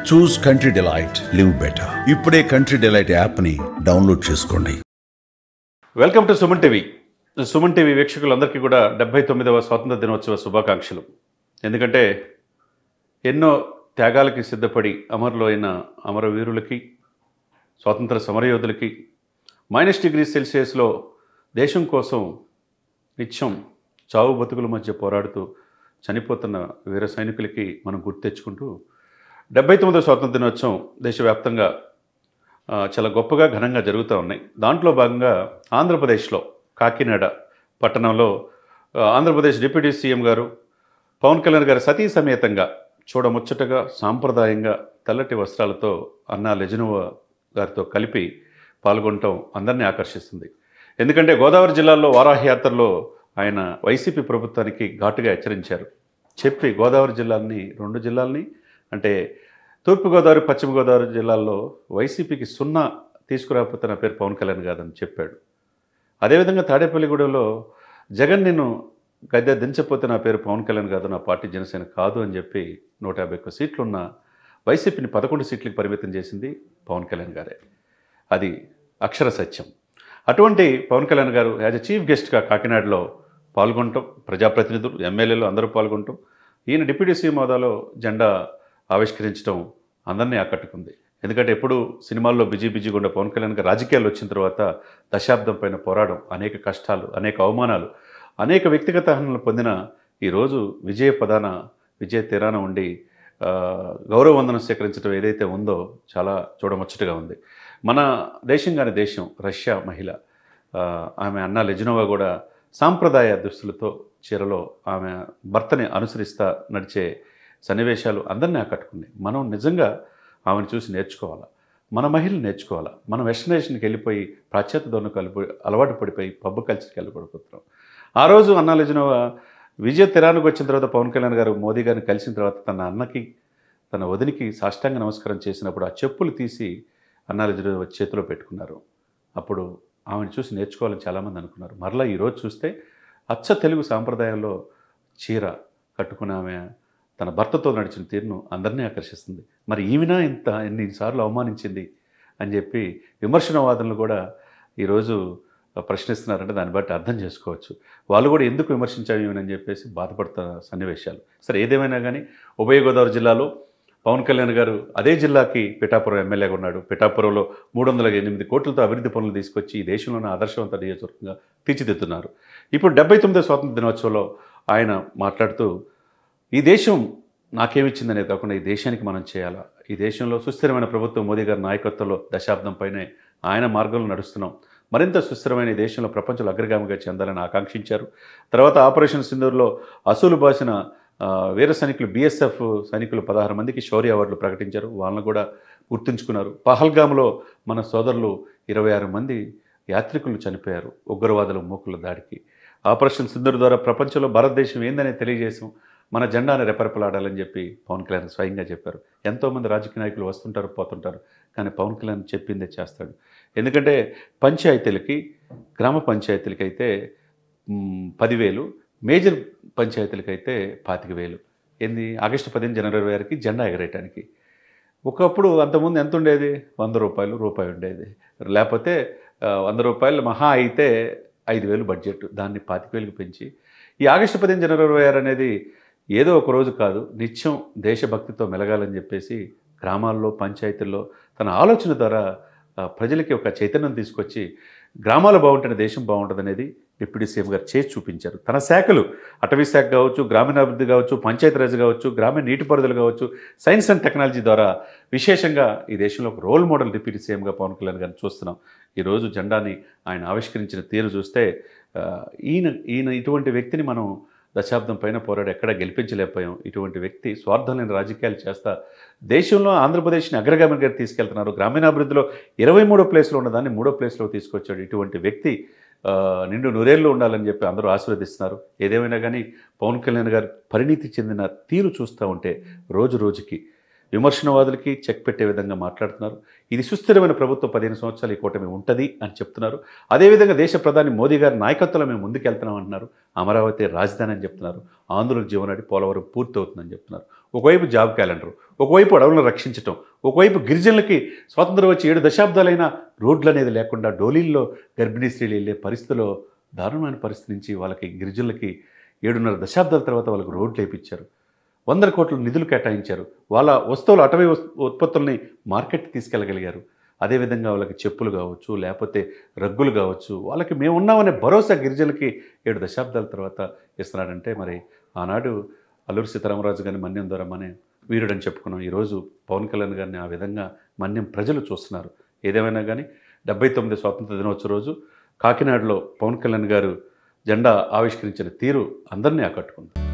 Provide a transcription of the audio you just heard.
చూస్ Country Delight, live better. ఇప్పుడే Country Delight యాప్ని download చేసుకోండి. Welcome to Suman TV. Suman TV వీక్షకులందరికీ కూడా 79వ స్వాతంత్ర దినోత్సవ శుభాకాంక్షలు. ఎందుకంటే ఎన్నో త్యాగాలకి సిద్ధపడి అమరులు అయిన అమరవీరులకి, స్వాతంత్ర సమరయోధులకి, -°C దేశం కోసం నిత్యం చావు బతుకుల మధ్య పోరాడుతూ చనిపోతున్న వీర సైనికులకి మనం గుర్తు తెచ్చుకుంటూ 79వ స్వాతంత్ర దినోత్సవం దేశవ్యాప్తంగా చాలా గొప్పగా ఘనంగా జరుగుతూ ఉన్నాయి. దాంట్లో భాగంగా ఆంధ్రప్రదేశ్లో కాకినాడ పట్టణంలో ఆంధ్రప్రదేశ్ డిప్యూటీ సీఎం గారు పవన్ కళ్యాణ్ గారు సతీ సమేతంగా చూడముచ్చటగా సాంప్రదాయంగా తెల్లటి వస్త్రాలతో అన్నా లెజినోవా గారితో కలిపి పాల్గొనటం అందరినీ ఆకర్షిస్తుంది. ఎందుకంటే గోదావరి జిల్లాలో వారాహి యాత్రలో ఆయన వైసీపీ ప్రభుత్వానికి ఘాటుగా హెచ్చరించారు. చెప్పి గోదావరి జిల్లాల్ని, 2 జిల్లాల్ని అంటే తూర్పుగోదావరి, పశ్చిమ గోదావరి జిల్లాల్లో వైసీపీకి 0 తీసుకురాకపోతే నా పేరు పవన్ కళ్యాణ్ కాదని చెప్పాడు. అదేవిధంగా తాడేపల్లిగూడెంలో జగన్ నిన్ను గద్దె దించకపోతే నా పేరు పవన్ కళ్యాణ్ కాదు, నా పార్టీ జనసేన కాదు అని చెప్పి 151 సీట్లున్న వైసీపీని 11 సీట్లకు పరిమితం చేసింది పవన్ కళ్యాణ్ గారే. అది అక్షర సత్యం. అటువంటి పవన్ కళ్యాణ్ గారు యాజ్ ఎ చీఫ్ గెస్ట్గా కాకినాడలో పాల్గొనటం, ప్రజాప్రతినిధులు, ఎమ్మెల్యేలు అందరూ పాల్గొనటం, ఈయన డిప్యూటీ సీఎం హోదాలో జెండా ఆవిష్కరించడం అందరినీ ఆకట్టుకుంది. ఎందుకంటే ఎప్పుడు సినిమాల్లో బిజీగా ఉన్న పవన్ కళ్యాణ్ గారు రాజకీయాలు వచ్చిన తర్వాత దశాబ్దం పైన పోరాడం, అనేక కష్టాలు, అనేక అవమానాలు, అనేక వ్యక్తిగత హనలు పొందిన ఈరోజు విజయ తీరాన ఉండి గౌరవవందనం స్వీకరించడం ఏదైతే ఉందో చాలా చూడముచ్చటగా ఉంది. మన దేశం కాని దేశం రష్యా మహిళ ఆమె అన్నా లెజినోవా కూడా సాంప్రదాయ దుస్తులతో చీరలో ఆమె భర్తని అనుసరిస్తా నడిచే సన్నివేశాలు అందరినీ ఆకట్టుకున్నాయి. మనం నిజంగా ఆమెను చూసి నేర్చుకోవాలా, మన మహిళలు నేర్చుకోవాలా. మనం వెస్టర్నైజేషన్కి వెళ్ళిపోయి పాశ్చాత్య ధోరణికి అలవాటు పడిపోయి పబ్బు కల్చర్కి వెళ్ళిపడిపోతున్నాం. ఆ రోజు అన్నా లెజినోవా విజయ తీరానికి వచ్చిన తర్వాత పవన్ కళ్యాణ్ గారు మోదీ గారిని కలిసిన తర్వాత తన అన్నకి, తన వదినికి సాష్టాంగ నమస్కారం చేసినప్పుడు ఆ చెప్పులు తీసి అన్నా లెజినోవా చేతిలో పెట్టుకున్నారు. అప్పుడు ఆమెను చూసి నేర్చుకోవాలని చాలామంది అనుకున్నారు. మరలా ఈరోజు చూస్తే అచ్చ తెలుగు సాంప్రదాయంలో చీర కట్టుకున్న ఆమె తన భర్తతో నడిచిన తీరును అందరినీ ఆకర్షిస్తుంది. మరి ఈమెనా ఎన్నిసార్లు అవమానించింది అని చెప్పి విమర్శనవాదులు కూడా ఈరోజు ప్రశ్నిస్తున్నారంటే దాన్ని బట్టి అర్థం చేసుకోవచ్చు. వాళ్ళు కూడా ఎందుకు విమర్శించాము ఈమెనని చెప్పేసి బాధపడుతున్న సన్నివేశాలు. సరే, ఏదేమైనా కానీ ఉభయ గోదావరి జిల్లాలో పవన్ కళ్యాణ్ గారు అదే జిల్లాకి పిఠాపురం ఎమ్మెల్యేగా ఉన్నాడు. పిఠాపురంలో 308 కోట్లతో అభివృద్ధి పనులు తీసుకొచ్చి ఈ దేశంలోనే ఆదర్శవంత నియోజకవర్గంగా తీర్చిదిద్దుతున్నారు. ఇప్పుడు 79వ స్వాతంత్ర దినోత్సవంలో ఆయన మాట్లాడుతూ ఈ దేశం నాకేమిచ్చిందనేది కాకుండా ఈ దేశానికి మనం చేయాలా, ఈ దేశంలో సుస్థిరమైన ప్రభుత్వం మోదీ గారి నాయకత్వంలో దశాబ్దం పైనే ఆయన మార్గంలో నడుస్తున్నాం, మరింత సుస్థిరమైన ఈ దేశంలో ప్రపంచంలో అగ్రగామిగా చెందాలని ఆకాంక్షించారు. తర్వాత ఆపరేషన్ సింధూర్లో అసూలు బాసిన వీర సైనికులు, BSF సైనికులు 16 మందికి శౌర్య అవార్డులు ప్రకటించారు. వాళ్ళని కూడా గుర్తుంచుకున్నారు. పహల్గామ్లో మన సోదరులు 26 మంది యాత్రికులు చనిపోయారు ఉగ్రవాదుల మూకుల దాడికి. ఆపరేషన్ సింధూర్ ద్వారా ప్రపంచంలో భారతదేశం ఏందనేది తెలియజేసాం, మన జెండాని రెపరెపలాడాలని చెప్పి పవన్ కళ్యాణ్ స్వయంగా చెప్పారు. ఎంతోమంది రాజకీయ నాయకులు వస్తుంటారు, పోతుంటారు, కానీ పవన్ కళ్యాణ్ చెప్పిందే చేస్తాడు. ఎందుకంటే పంచాయతీలకి, గ్రామ పంచాయతీలకి అయితే 10,000, మేజర్ పంచాయతీలకైతే 25,000. ఏంది ఆగస్టు 15 జనవరి 26కి జెండా ఎగరేయటానికి. ఒకప్పుడు అంతకుముందు ఎంత ఉండేది? రూపాయి ఉండేది. లేకపోతే 100 రూపాయలు మహా అయితే 5,000 బడ్జెట్. దాన్ని 25,000కి పెంచి ఈ ఆగస్టు 15 జనవరి 26 అనేది ఏదో ఒక రోజు కాదు, నిత్యం దేశభక్తితో మెలగాలని చెప్పేసి గ్రామాల్లో, పంచాయతీల్లో తన ఆలోచన ద్వారా ప్రజలకి ఒక చైతన్యం తీసుకొచ్చి గ్రామాలు బాగుంటేనే దేశం బాగుంటుంది డిప్యూటీ సీఎం గారు చేసి చూపించారు. తన శాఖలు అటవీ శాఖ కావచ్చు, గ్రామీణాభివృద్ధి కావచ్చు, పంచాయతీరాజ్ కావచ్చు, గ్రామీణ నీటిపారుదల కావచ్చు, సైన్స్ అండ్ టెక్నాలజీ ద్వారా విశేషంగా ఈ దేశంలో ఒక రోల్ మోడల్ డిప్యూటీ సీఎంగా పవన్ కళ్యాణ్ గారిని చూస్తున్నాం. ఈరోజు జెండాని ఆయన ఆవిష్కరించిన తీరు చూస్తే ఈయన ఇటువంటి వ్యక్తిని మనం దశాబ్దం పైన పోరాడి ఎక్కడా గెలిపించలేకపోయాం. ఇటువంటి వ్యక్తి స్వార్థం లేని రాజకీయాలు చేస్తా దేశంలో ఆంధ్రప్రదేశ్ని అగ్రగామిగా తీసుకెళ్తున్నారు. గ్రామీణాభివృద్ధిలో 23వ ప్లేస్లో ఉన్నదాన్ని 3వ ప్లేస్లో తీసుకొచ్చాడు. ఇటువంటి వ్యక్తి నిండు నూరేళ్ళు ఉండాలని చెప్పి అందరూ ఆశీర్వదిస్తున్నారు. ఏదేమైనా కానీ పవన్ కళ్యాణ్ గారు పరిణితి చెందిన తీరు చూస్తూ ఉంటే రోజు రోజుకి విమర్శనవాదులకి చెక్ పెట్టే విధంగా మాట్లాడుతున్నారు. ఇది సుస్థిరమైన ప్రభుత్వం 15 సంవత్సరాలు ఈ కూటమి ఉంటుంది అని చెప్తున్నారు. అదేవిధంగా దేశ ప్రధాని మోదీ గారి నాయకత్వంలో మేము ముందుకెళ్తున్నాం అంటున్నారు. అమరావతి రాజధాని అని చెప్తున్నారు. ఆంధ్రుల జీవనాడి పోలవరం పూర్తి అవుతుందని చెప్తున్నారు. ఒకవైపు జాబ్ క్యాలెండర్, ఒకవైపు అడవులను రక్షించటం, ఒకవైపు గిరిజనులకి స్వాతంత్రం వచ్చి 7 దశాబ్దాలైన రోడ్లు అనేది లేకుండా డోలీల్లో గర్భిణీ స్త్రీలు వెళ్ళే పరిస్థితిలో దారుణమైన పరిస్థితి నుంచి వాళ్ళకి గిరిజనులకి 7.5 దశాబ్దాల తర్వాత వాళ్ళకి రోడ్లు వేయించారు. 100 కోట్ల నిధులు కేటాయించారు. వాళ్ళ వస్తువులు అటవీ ఉత్పత్తుల్ని మార్కెట్కి తీసుకెళ్ళగలిగారు. అదేవిధంగా వాళ్ళకి చెప్పులు కావచ్చు, లేకపోతే రగ్గులు కావచ్చు, వాళ్ళకి మేము ఉన్నామనే భరోసా గిరిజనులకి 7 దశాబ్దాల తర్వాత ఇస్తున్నాడంటే మరి ఆనాడు అల్లూరి సీతారామరాజు గారిని మన్యం ద్వారా మనే వీరుడని చెప్పుకున్నాం. ఈరోజు పవన్ కళ్యాణ్ గారిని ఆ విధంగా మన్యం ప్రజలు చూస్తున్నారు. ఏదేమైనా కానీ 79 స్వాతంత్ర దినోత్సవ రోజు కాకినాడలో పవన్ కళ్యాణ్ గారు జెండా ఆవిష్కరించిన తీరు అందరినీ ఆకట్టుకుంది.